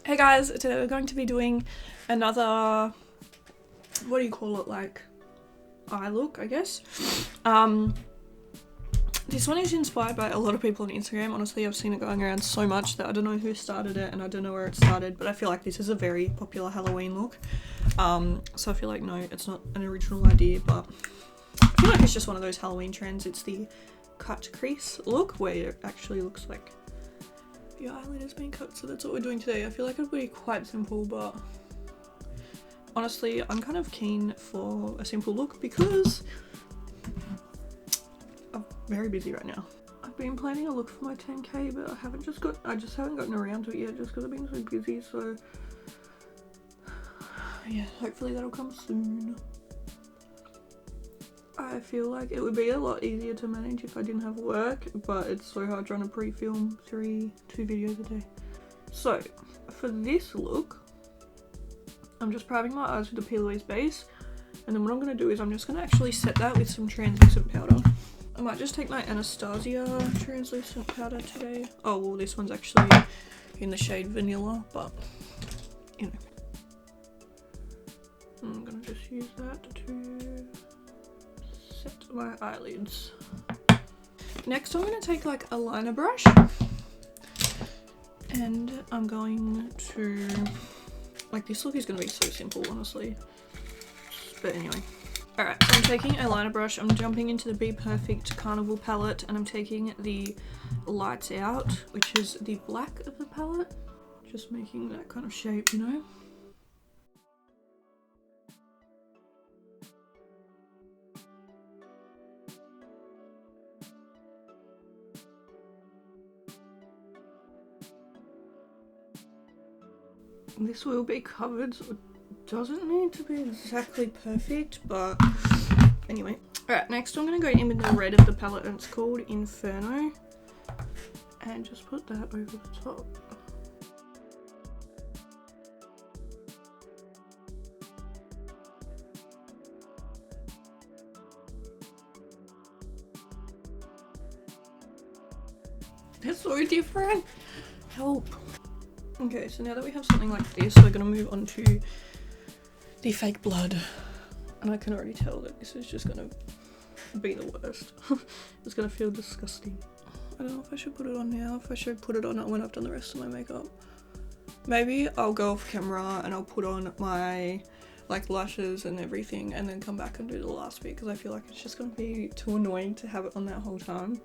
Hey guys, today we're going to be doing another, what do you call it, like eye look, I guess. This one is inspired by a lot of people on Instagram. Honestly, I've seen it going around so much that I don't know who started it and I don't know where it started, but I feel like this is a very popular Halloween look. So I feel like, no, it's not an original idea, but I feel like it's just one of those Halloween trends. It's the cut crease look where it actually looks like your eyelid has been cut, so that's what we're doing today. I feel like it'll be quite simple, but honestly, I'm kind of keen for a simple look because I'm very busy right now. I've been planning a look for my 10k, but I just haven't gotten around to it yet just because I've been so busy, so yeah, hopefully that'll come soon. I feel like it would be a lot easier to manage if I didn't have work, but it's so hard trying to pre-film two videos a day. So for this look, I'm just priming my eyes with a Peel Away's base, and then what I'm going to do is I'm just going to actually set that with some translucent powder. I might just take my Anastasia translucent powder today. Oh well, this one's actually in the shade Vanilla, but you know. I'm going to just use that to set my eyelids. Next I'm going to take like a liner brush and I'm going to, like, this look is going to be so simple honestly, but anyway. Alright, so I'm taking a liner brush, I'm jumping into the Be Perfect Carnival palette and I'm taking the Lights Out, which is the black of the palette, just making that kind of shape, you know. This will be covered, so it doesn't need to be exactly perfect, but anyway. Alright, next I'm going to go in with the red of the palette, and it's called Inferno, and just put that over the top. That's so different. Help. Okay, so now that we have something like this, we're going to move on to the fake blood. And I can already tell that this is just going to be the worst. It's going to feel disgusting. I don't know if I should put it on now, if I should put it on when I've done the rest of my makeup. Maybe I'll go off camera and I'll put on my like lashes and everything and then come back and do the last bit, because I feel like it's just going to be too annoying to have it on that whole time.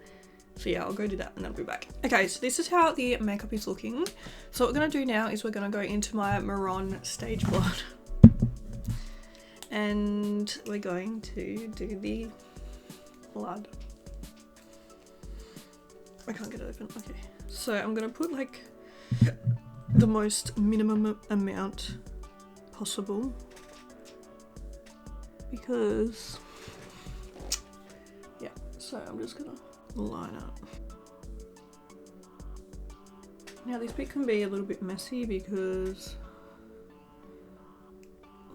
So yeah, I'll go do that and then I'll be back. Okay, so this is how the makeup is looking. So what we're going to do now is we're going to go into my Marron Stage Blood. And we're going to do the blood. I can't get it open. Okay. So I'm going to put like the most minimum amount possible, because yeah, so I'm just going to line up. Now this bit can be a little bit messy because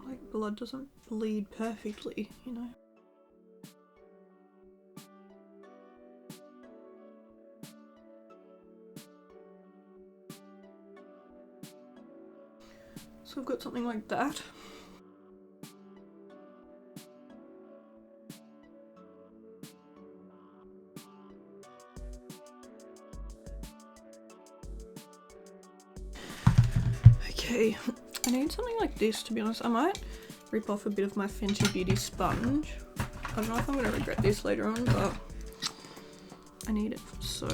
like blood doesn't bleed perfectly, you know. So I've got something like that. Okay, I need something like this, to be honest. I might rip off a bit of my Fenty Beauty sponge. I don't know if I'm going to regret this later on, but I need it. So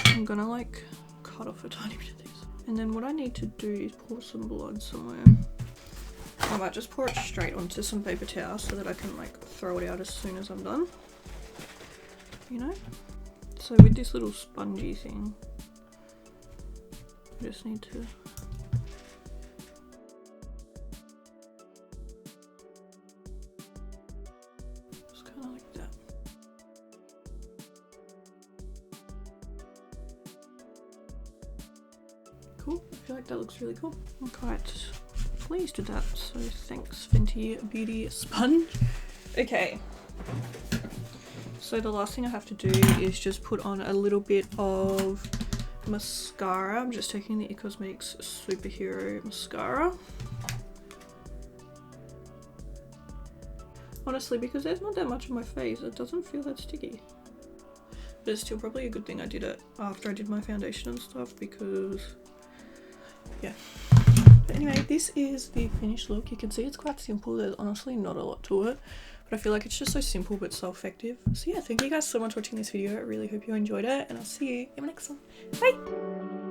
I'm going to like cut off a tiny bit of this. And then what I need to do is pour some blood somewhere. I might just pour it straight onto some paper towel so that I can like throw it out as soon as I'm done. You know? So with this little spongy thing, I just need to just kind of like that. Cool, I feel like that looks really cool. I'm quite pleased with that, so thanks Fenty Beauty sponge. Okay, so the last thing I have to do is just put on a little bit of mascara. I'm just taking the It Cosmetics Superhero Mascara. Honestly, because there's not that much on my face, it doesn't feel that sticky. But it's still probably a good thing I did it after I did my foundation and stuff, because yeah. But anyway, this is the finished look. You can see it's quite simple. There's honestly not a lot to it, but I feel like it's just so simple but so effective. So yeah, thank you guys so much for watching this video. I really hope you enjoyed it, and I'll see you in my next one. Bye!